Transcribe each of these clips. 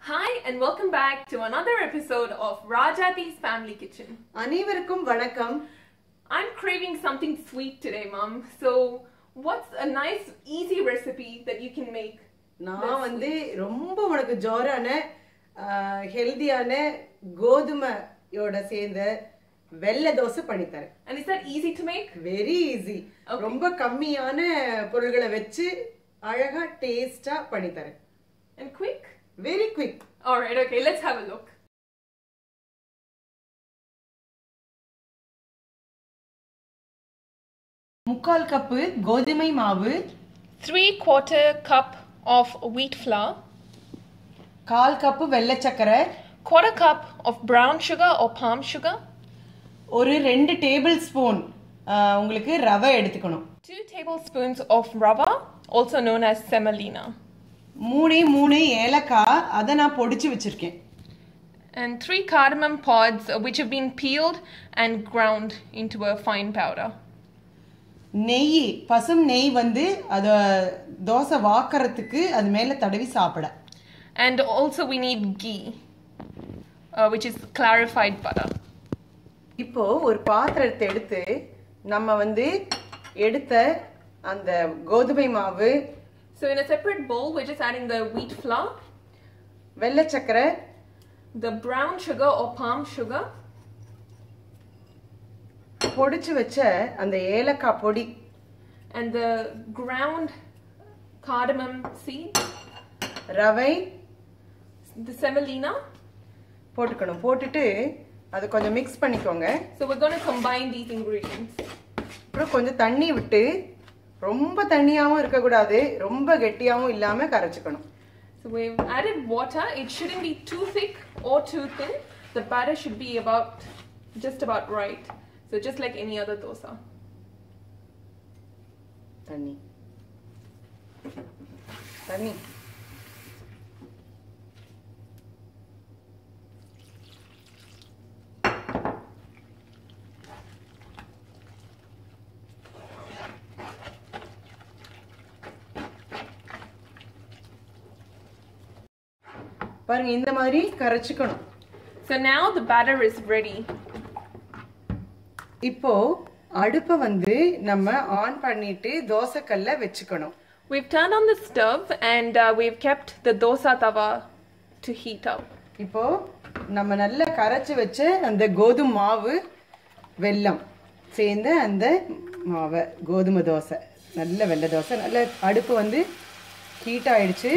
Hi and welcome back to another episode of Rajati's Family Kitchen. அனைவருக்கும் வணக்கம். I'm craving something sweet today, Mom. So, what's a nice, easy recipe that you can make? நான் வந்து ரொம்ப உனக்கு ஜோரான ஹெல்தியான கோதுமையோட சேர்ந்த வெள்ளை தோசை பண்ணி தரேன். And is that easy to make? Very easy. ரொம்ப கம்மியான பொருட்களை வச்சு அழகா டேஸ்டா பண்ணி தரேன். And quick? Very quick. Alright, okay, let's have a look. முக்கால் கப்பு கோதுமை மாவு, 3/4 cup of wheat flour, call cup வெள்ளை சக்கரை, 1/4 cup of brown sugar or palm sugar, ஒரு 2 டேபிள் ஸ்பூன் உங்களுக்கு ரவை எடுத்துக்கணும். 2 tablespoons of rava, also known as semolina. 3 ஏலக்காய் அதை நான் பொடிச்சு வச்சிருக்கேன். And 3 cardamom pods which have been peeled and ground into a fine powder. நெய், பசும் நெய் வந்து அத தோசை வாக்கறதுக்கு அது மேல தடவி சாப்பிட. And also we need ghee, which is clarified butter. இப்போ ஒரு பாத்திரத்தை எடுத்து நம்ம வந்து எடுத்த அந்த கோதுமை மாவு, So in a separate bowl we're just adding the wheat flour, வெள்ளை சக்கரை, the brown sugar or palm sugar, பொடிச்சு வச்ச அந்த ஏலக்காய் பொடி, and the ground cardamom seeds, ரவை the semolina. போட்டுக்கணும். போட்டுட்டு அது கொஞ்சம் மிக்ஸ் பண்ணிக்கோங்க. So we're going to combine these ingredients. அப்புறம் கொஞ்சம் தண்ணி விட்டு, ரொம்ப தண்ணியாவும் இருக்க கூடாது, ரொம்ப கெட்டியாவும் இல்லாம கரைச்சுக்கணும். So we've added water. It shouldn't be too thick or too thin. The batter should be just about right. So just like any other dosa. தண்ணி தண்ணி பாருங்க, இந்த மாதிரி கரைச்சுக்கணும். So now the batter is ready. இப்போ அடுப்பை வந்து நம்ம on பண்ணிட்டு தோசைக்கல்ல வெச்சுக்கணும். We've turned on the stove and we've kept the dosa tawa to heat up. இப்போ நம்ம நல்லா கரைச்சு வச்ச அந்த கோதுமை மாவு, வெல்லம் சேர்ந்த அந்த மாவை, கோதுமை தோசை, நல்ல வெள்ளை தோசை, நல்ல அடுப்பு வந்து ஹீட் ஆயிடுச்சு.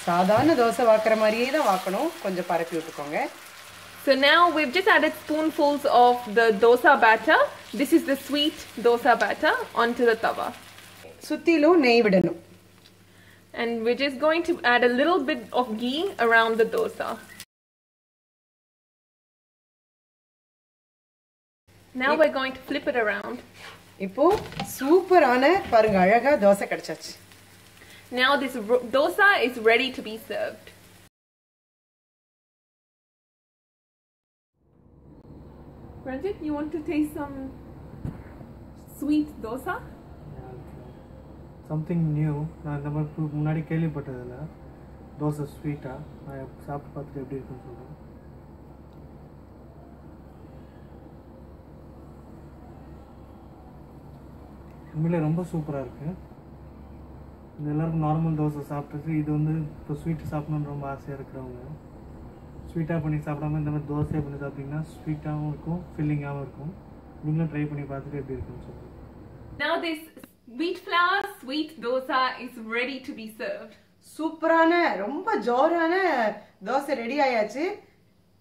சாதாரண தோசை வாக்குற மாதிரியே தான் வாக்கணும். கொஞ்சம் பரப்பி விட்டுக்கோங்க. So now we've just added spoonfuls of the dosa batter. This is the sweet dosa batter onto the tawa. சுத்திலும் நெய் விடணும். And we're just going to add a little bit of ghee around the dosa. Now we're going to flip it around. இப்போ சூப்பரான பாருங்க, அழகா தோசை கிடைச்சாச்சு. Now this dosa is ready to be served. Ranjit, you want to taste some sweet dosa? Something new. நான் இந்த மாதிரி முன்னாடி கேள்விப்பட்டதில்ல. தோசை ஸ்வீட்டா நான் சாப்பிட்டு பார்த்துட்டு எப்படி இருக்குன்னு சொல்கிறேன். உண்மையிலே ரொம்ப சூப்பராக இருக்குது. இது எல்லாருக்கும் நார்மல் தோசை சாப்பிட்டுட்டு இது வந்து இப்போ ஸ்வீட்டு சாப்பிடணுன்னு ரொம்ப ஆசையாக இருக்கிறவங்க ஸ்வீட்டாக பண்ணி சாப்பிடாம இந்த மாதிரி தோசையாக பண்ணி சாப்பிட்டிங்கன்னா ஸ்வீட்டாகவும் இருக்கும், ஃபில்லிங்காகவும் இருக்கும். நீங்களும் ட்ரை பண்ணி பார்த்துட்டு எப்படி இருக்குன்னு சொல்லுங்கள். Now this wheat flour sweet dosa is ready to be served. சூப்பரான ரொம்ப ஜோரான தோசை ரெடி ஆயாச்சு.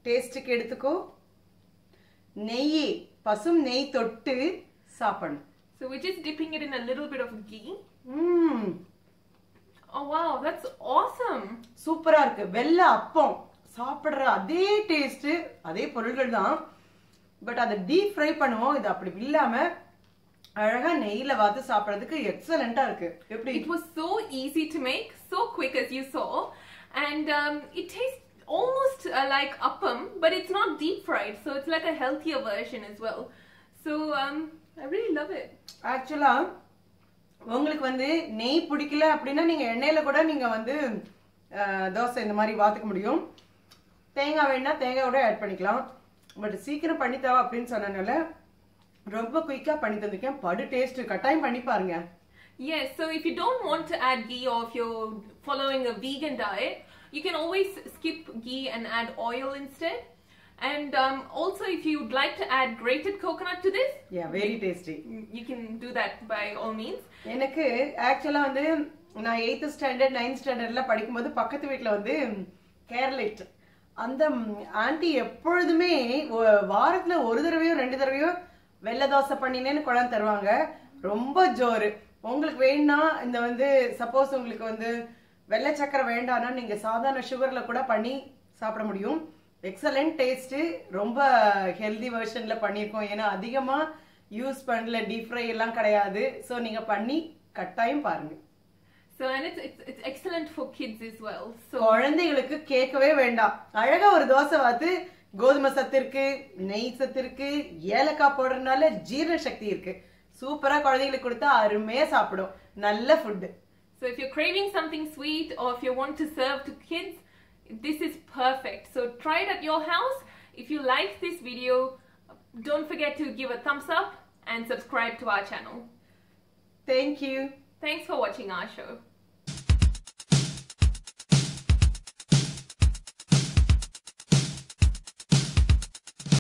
டேஸ்ட்டுக்கு எடுத்துக்கோ. நெய், பசும் நெய் தொட்டு சாப்பிடணும். So we're just dipping it in a little bit of ghee. Oh wow, that's awesome. சூப்பரா இருக்கு. வெள்ளை அப்பம் சாப்பிடுற அதே டேஸ்ட், அதே பொருட்கள் தான். பட் அதை டீப் ஃப்ரை பண்ணுவோம். இது அப்படி இல்லாம அழகா நெய்யில வாத்து சாப்பிடுறதுக்கு எக்ஸலென்ட்டா இருக்கு. எப்படி? It was so easy to make, so quick as you saw, and it tastes almost like appam, but it's not deep fried, so it's like a healthier version as well. So I really love it. ஆக்சுவலா உங்களுக்கு வந்து நெய் பிடிக்கல அப்படின்னா நீங்க எண்ணெயில கூட நீங்க வந்து தோசை இந்த மாதிரி வாத்துக்க முடியும். தேங்காய் வேணா தேங்காயோட ஆட் பண்ணிக்கலாம். பட் சீக்கிரம் பண்ணி தவா அப்படின்னு சொன்னனால ரொம்ப குயிக்கா பண்ணி தந்திருக்கேன். படு டேஸ்ட், கட்டாயம் பண்ணி பாருங்க. Yes, so if you don't want to add ghee or if you're following a vegan diet, you can always skip ghee and add oil instead. And also if you'd like to add grated coconut to this, yeah, very tasty. You can do that by all means. எனக்கு ஆக்சுவலா வந்து நான் 8th standard 9th ஸ்டாண்டர்ட்ல படிக்கும்போது பக்கத்து வீட்ல வந்து Keralite அந்த ஆண்டி எப்பொழுதுமே வாரத்துல ஒரு தடவையோ 2 தடவையோ வெள்ளை தோசை பண்ணினேன்னு கொண்டாந்து தருவாங்க. ரொம்ப ஜோரு. உங்களுக்கு வேணும்னா இந்த வந்து சப்போஸ் உங்களுக்கு வந்து வெள்ளை சக்கரை வேண்டாம்னா நீங்க சாதாரண சுகர்ல கூட பண்ணி சாப்பிட முடியும். Excellent taste. ரொம்ப ஹெல்தி வெர்ஷன்ல பண்ணிருக்கோம். ஏன்னா அதிகமா யூஸ் பண்ணல, டீப் ஃப்ரை எல்லாம் கிடையாது. சோ நீங்க பண்ணி கட்டாயம் பாருங்க. So and it's excellent for kids as well. So குழந்தைகளுக்கு கேட்கவே வேண்டாம். அழகா ஒரு தோசை வாத்து கோதுமை சத்து இருக்கு, நெய் சத்து இருக்கு, ஏலக்காய் போடுறதுனால ஜீரண சக்தி இருக்கு. சூப்பரா குழந்தைகளுக்கு கொடுத்தா அருமையா சாப்பிடும். நல்ல food. So if you're craving something sweet or if you want to serve to kids, this is perfect. So try it at your house. If you like this video, don't forget to give a thumbs up and subscribe to our channel. Thank you. Thanks for watching our show.